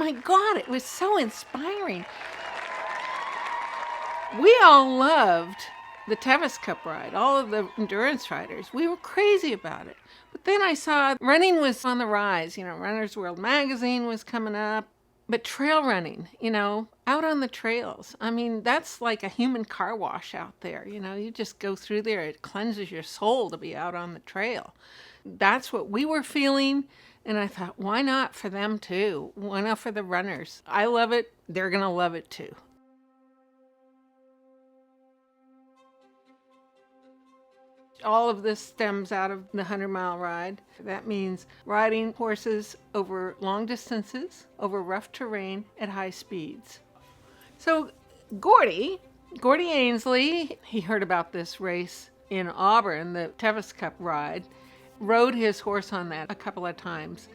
my God, it was so inspiring. We all loved the Tevis Cup ride, all of the endurance riders. We were crazy about it. But then I saw running was on the rise. Runner's World magazine was coming up. But trail running, out on the trails. I mean, that's like a human car wash out there. You just go through there. It cleanses your soul to be out on the trail. That's what we were feeling. And I thought, why not for them too? Why not for the runners? I love it. They're going to love it too. All of this stems out of the 100-mile ride. That means riding horses over long distances, over rough terrain at high speeds. So Gordy Ainsleigh, he heard about this race in Auburn, the Tevis Cup ride, rode his horse on that a couple of times.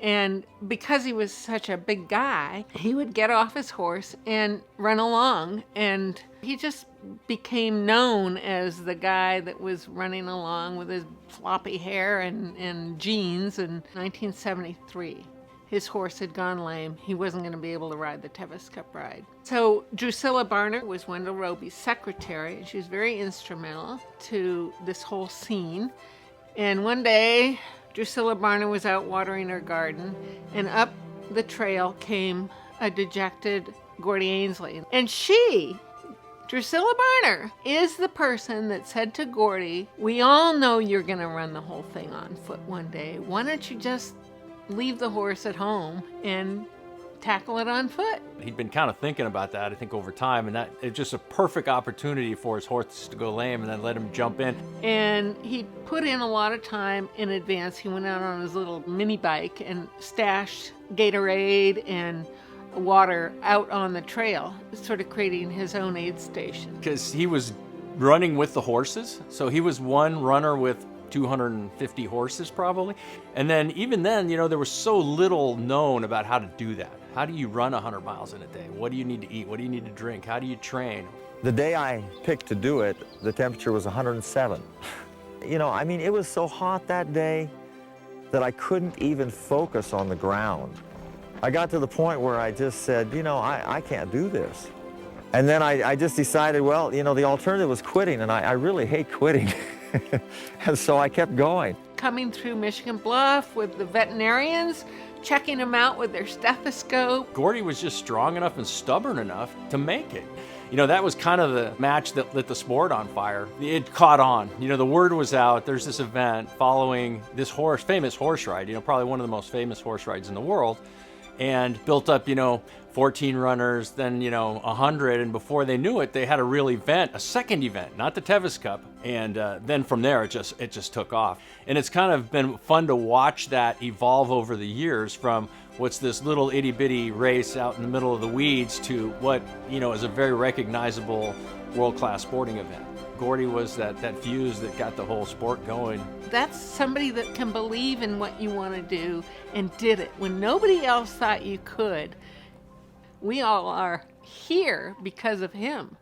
And because he was such a big guy, he would get off his horse and run along. And he just became known as the guy that was running along with his floppy hair and jeans in 1973. His horse had gone lame. He wasn't going to be able to ride the Tevis Cup ride. So Drusilla Barner was Wendell Roby's secretary, and she was very instrumental to this whole scene. And one day, Drusilla Barner was out watering her garden, and up the trail came a dejected Gordy Ainsleigh. And Drusilla Barner, is the person that said to Gordy, we all know you're going to run the whole thing on foot one day. Why don't you just leave the horse at home and tackle it on foot? He'd been kind of thinking about that, I think, over time, and that it's just a perfect opportunity for his horse to go lame and then let him jump in. And he put in a lot of time in advance. He went out on his little mini bike and stashed Gatorade and water out on the trail, sort of creating his own aid station. Because he was running with the horses, so he was one runner with 250 horses probably. And then even then, there was so little known about how to do that. How do you run 100 miles in a day? What do you need to eat? What do you need to drink? How do you train? The day I picked to do it, the temperature was 107. It was so hot that day that I couldn't even focus on the ground. I got to the point where I just said, I can't do this. And then I just decided, well, the alternative was quitting, and I really hate quitting. And so I kept going. Coming through Michigan Bluff with the veterinarians, checking them out with their stethoscope. Gordy was just strong enough and stubborn enough to make it. That was kind of the match that lit the sport on fire. It caught on. The word was out. There's this event following this famous horse ride, probably one of the most famous horse rides in the world, and built up, 14 runners, then, 100. And before they knew it, they had a real event, a second event, not the Tevis Cup. And then from there, it just took off. And it's kind of been fun to watch that evolve over the years from what's this little itty bitty race out in the middle of the weeds to what, is a very recognizable world-class sporting event. Gordy was that fuse that got the whole sport going. That's somebody that can believe in what you want to do and did it when nobody else thought you could. We all are here because of him.